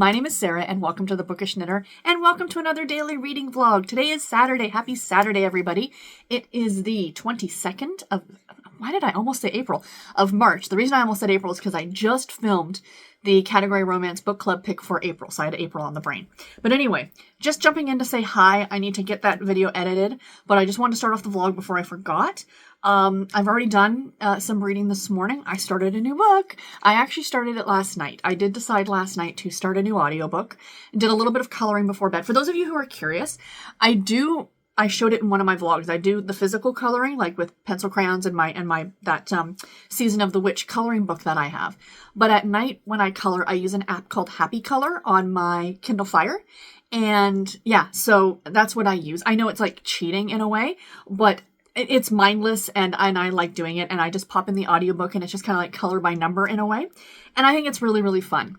My name is Sarah, and welcome to the Bookish Knitter, and welcome to another daily reading vlog. Today is Saturday. Happy Saturday, everybody. It is the 22nd of, why did I almost say April? Of March. The reason I almost said April is because I just filmed the Category Romance Book Club pick for April, so I had April on the brain. But anyway, just jumping in to say hi. I need to get that video edited, but I just wanted to start off the vlog before I forgot. I've already done some reading this morning. I started a new book. I actually started it last night. I did decide last night to start a new audiobook. Did a little bit of coloring before bed. For those of you who are curious, I showed it in one of my vlogs. I do the physical coloring, like with pencil crayons and that Season of the Witch coloring book that I have. But at night when I color, I use an app called Happy Color on my Kindle Fire. And yeah, so that's what I use. I know it's like cheating in a way, but it's mindless and I like doing it, and I just pop in the audiobook and it's just kind of like color by number in a way. And I think it's really, really fun.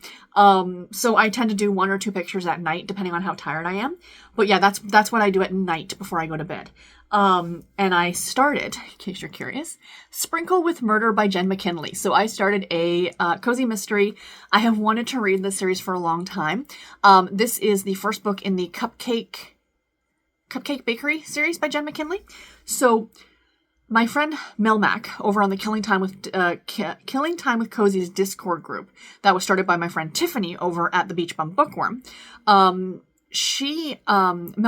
So I tend to do 1 or 2 pictures at night, depending on how tired I am. But yeah, that's what I do at night before I go to bed. And I started, in case you're curious, Sprinkle with Murder by Jen McKinley. So I started a cozy mystery. I have wanted to read this series for a long time. This is the first book in the Cupcake Bakery series by Jen McKinley. So my friend Mel Mac over on the Killing Time with Cozy's Discord group that was started by my friend Tiffany over at the Beach Bum Bookworm. Mel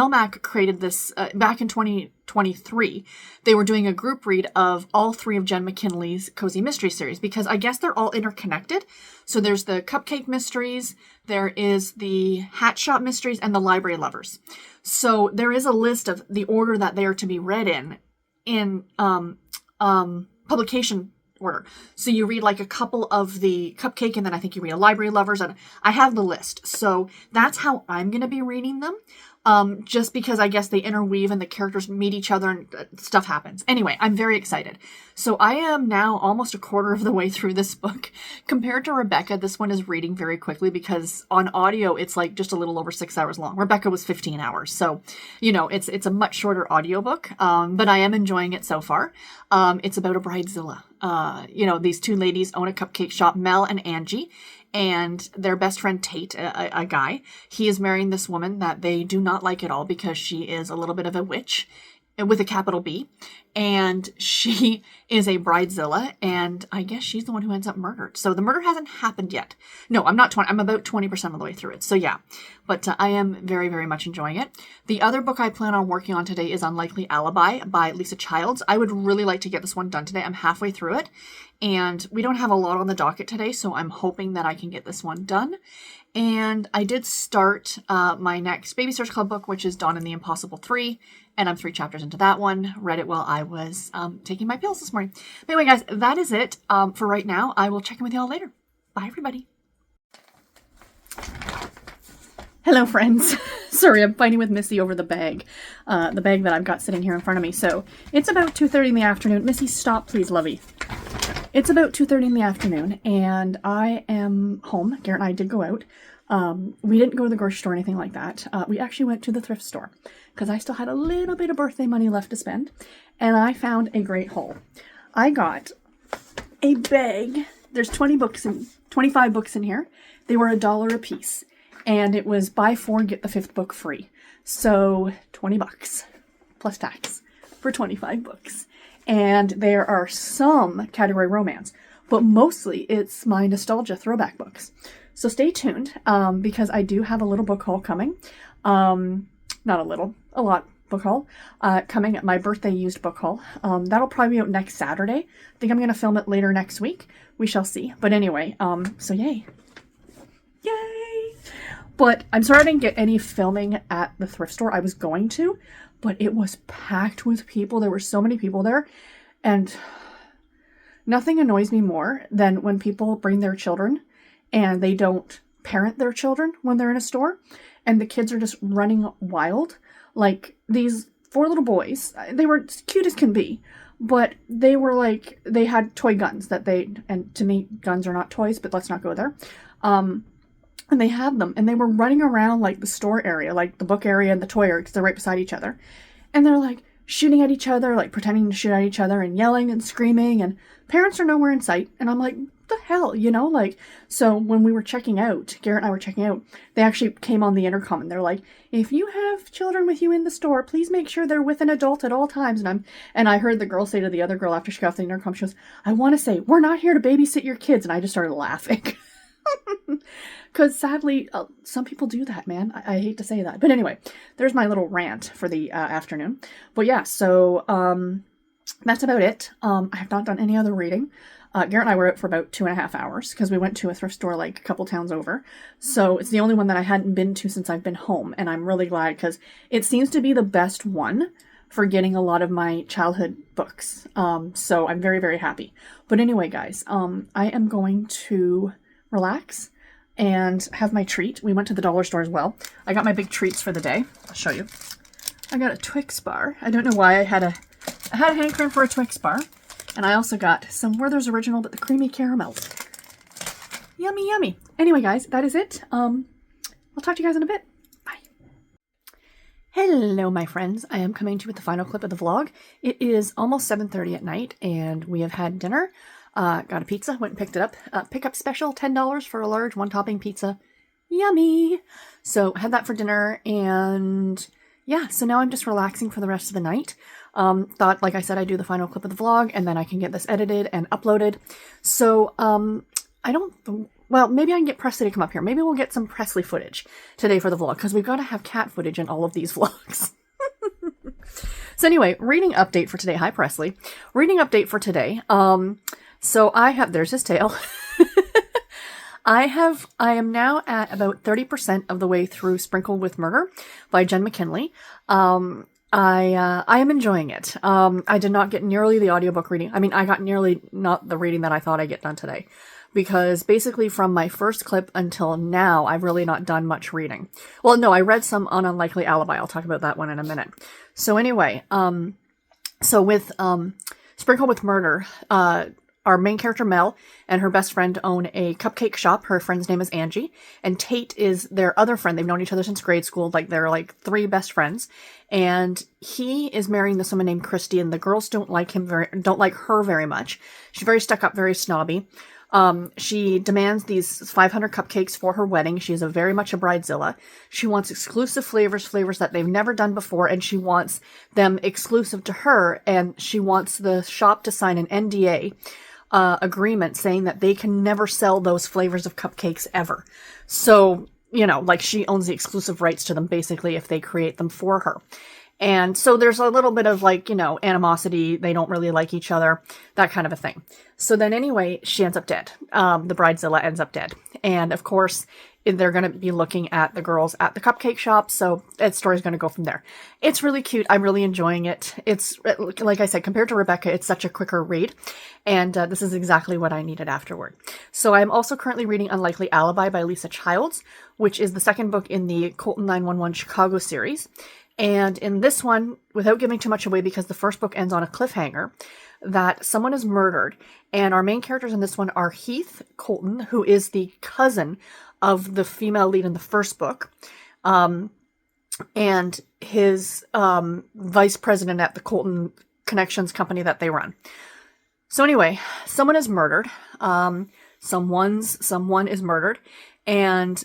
Mac created this back in 2023. They were doing a group read of all 3 of Jen McKinley's cozy mystery series because I guess they're all interconnected. So there's the Cupcake Mysteries, there is the Hat Shop Mysteries, and the Library Lovers. So there is a list of the order that they are to be read in publication order. So you read like a couple of the Cupcake, and then I think you read a Library Lovers, and I have the list. So that's how I'm going to be reading them. Just because I guess they interweave and the characters meet each other and stuff happens. Anyway, I'm very excited. So I am now almost a quarter of the way through this book. Compared to Rebecca, this one is reading very quickly because on audio, it's like just a little over 6 hours long. Rebecca was 15 hours. So, you know, it's a much shorter audiobook, but I am enjoying it so far. It's about a bridezilla. These 2 ladies own a cupcake shop, Mel and Angie. And their best friend Tate, a guy, he is marrying this woman that they do not like at all because she is a little bit of a witch with a capital B. And she is a bridezilla, and I guess she's the one who ends up murdered. So the murder hasn't happened yet. No, I'm not 20. I'm about 20% of the way through it. So yeah, but I am very, very much enjoying it. The other book I plan on working on today is Unlikely Alibi by Lisa Childs. I would really like to get this one done today. I'm halfway through it, and we don't have a lot on the docket today, so I'm hoping that I can get this one done. And I did start my next Baby Search Club book, which is Dawn and the Impossible 3. And I'm 3 chapters into that one. Read it while I was taking my pills this morning. But anyway, guys, that is it for right now. I will check in with y'all later. Bye, everybody. Hello, friends. Sorry, I'm fighting with Missy over the bag that I've got sitting here in front of me. So it's about 2:30 in the afternoon. Missy, stop, please, lovey. It's about 2:30 in the afternoon, and I am home. Garrett and I did go out. We didn't go to the grocery store or anything like that. We actually went to the thrift store because I still had a little bit of birthday money left to spend, and I found a great haul. I got a bag. There's 25 books in here. They were $1 a piece, and it was buy 4, get the 5th book free. So $20 plus tax for 25 books. And there are some category romance, but mostly it's my nostalgia throwback books. So stay tuned, because I do have a little book haul coming. Not a little, a lot book haul, coming at my birthday used book haul. That'll probably be out next Saturday. I think I'm going to film it later next week. We shall see. But anyway, so yay. Yay! But I'm sorry I didn't get any filming at the thrift store. I was going to, but it was packed with people. There were so many people there, and nothing annoys me more than when people bring their children and they don't parent their children when they're in a store, and the kids are just running wild. Like these 4 little boys, they were cute as can be, but they were like, they had toy guns and to me, guns are not toys, but let's not go there. And they had them, and they were running around like the store area, like the book area and the toy area, because they're right beside each other. And they're like shooting at each other, like pretending to shoot at each other and yelling and screaming, and parents are nowhere in sight. And I'm like, the hell, you know, like, so when we were checking out, Garrett and I were checking out, they actually came on the intercom and they're like, if you have children with you in the store, please make sure they're with an adult at all times. And I heard the girl say to the other girl after she got off the intercom, she goes, I want to say, we're not here to babysit your kids. And I just started laughing. Because sadly, some people do that, man. I hate to say that. But anyway, there's my little rant for the afternoon. But yeah, so that's about it. I have not done any other reading. Garrett and I were out for about 2.5 hours because we went to a thrift store like a couple towns over. So it's the only one that I hadn't been to since I've been home. And I'm really glad because it seems to be the best one for getting a lot of my childhood books. So I'm very, very happy. But anyway, guys, I am going to relax and have my treat. We went to the dollar store as well. I got my big treats for the day. I'll show you. I got a Twix bar. I don't know why I had a hankering for a Twix bar. And I also got some Werther's Original, but the creamy caramel. Yummy, yummy. Anyway, guys, that is it. I'll talk to you guys in a bit. Bye. Hello, my friends. I am coming to you with the final clip of the vlog. It is almost 7:30 at night, and we have had dinner. Got a pizza, went and picked it up. Pickup special, $10 for a large one-topping pizza. Yummy! So, had that for dinner, and yeah, so now I'm just relaxing for the rest of the night. Thought, like I said, I'd do the final clip of the vlog, and then I can get this edited and uploaded. So, well, maybe I can get Presley to come up here. Maybe we'll get some Presley footage today for the vlog, because we've got to have cat footage in all of these vlogs. So anyway, reading update for today. Hi, Presley. Reading update for today. So there's his tail. I am now at about 30% of the way through Sprinkled with Murder by Jen McKinley. I am enjoying it. I did not get nearly the audiobook reading. I mean, I got nearly not the reading that I thought I'd get done today. Because basically from my first clip until now, I've really not done much reading. Well, no, I read some on Unlikely Alibi. I'll talk about that one in a minute. So anyway, so with Sprinkled with Murder, our main character, Mel, and her best friend own a cupcake shop. Her friend's name is Angie, and Tate is their other friend. They've known each other since grade school. Like, they're like 3 best friends. And he is marrying this woman named Christy, and the girls don't like her very much. She's very stuck up, very snobby. She demands these 500 cupcakes for her wedding. She's very much a bridezilla. She wants exclusive flavors that they've never done before, and she wants them exclusive to her, and she wants the shop to sign an NDA agreement saying that they can never sell those flavors of cupcakes ever. So, you know, like, she owns the exclusive rights to them, basically, if they create them for her. And so there's a little bit of, like, you know, animosity. They don't really like each other, that kind of a thing. So then anyway, she ends up dead. The bridezilla ends up dead. And of course, they're going to be looking at the girls at the cupcake shop. So that story's going to go from there. It's really cute. I'm really enjoying it. It's, like I said, compared to Rebecca, it's such a quicker read. And this is exactly what I needed afterward. So I'm also currently reading Unlikely Alibi by Lisa Childs, which is the second book in the Colton 911 Chicago series. And in this one, without giving too much away, because the first book ends on a cliffhanger, that someone is murdered. And our main characters in this one are Heath Colton, who is the cousin of the female lead in the first book, and his vice president at the Colton Connections company that they run. So anyway, someone is murdered. Someone is murdered. And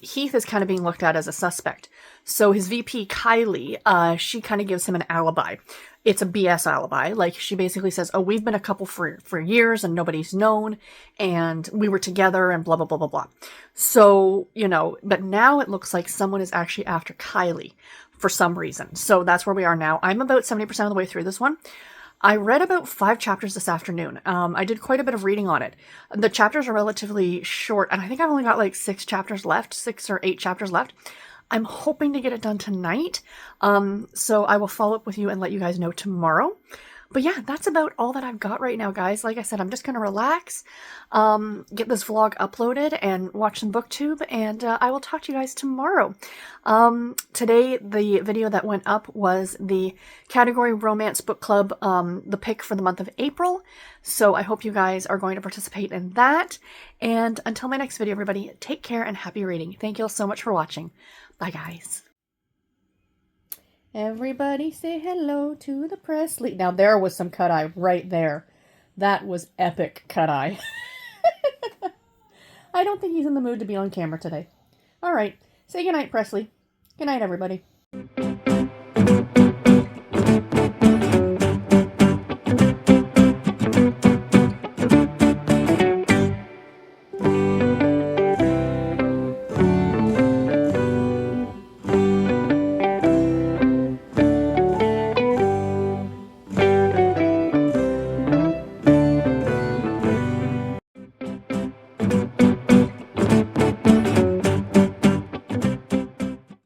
Heath is kind of being looked at as a suspect. So his VP, Kylie, she kind of gives him an alibi. It's a BS alibi. Like, she basically says, oh, we've been a couple for years and nobody's known, and we were together and blah, blah, blah, blah, blah. So, you know, but now it looks like someone is actually after Kylie for some reason. So that's where we are now. I'm about 70% of the way through this one. I read about 5 chapters this afternoon. I did quite a bit of reading on it. The chapters are relatively short, and I think I've only got like 6 or 8 chapters left. I'm hoping to get it done tonight. So I will follow up with you and let you guys know tomorrow. But yeah, that's about all that I've got right now, guys. Like I said, I'm just going to relax, get this vlog uploaded and watch some BookTube, and I will talk to you guys tomorrow. Today, the video that went up was the category Romance Book Club, the pick for the month of April. So I hope you guys are going to participate in that. And until my next video, everybody, take care and happy reading. Thank you all so much for watching. Bye, guys. Everybody say hello to the Presley. Now, there was some cut-eye right there. That was epic cut-eye. I don't think he's in the mood to be on camera today. All right. Say goodnight, Presley. Good night, everybody.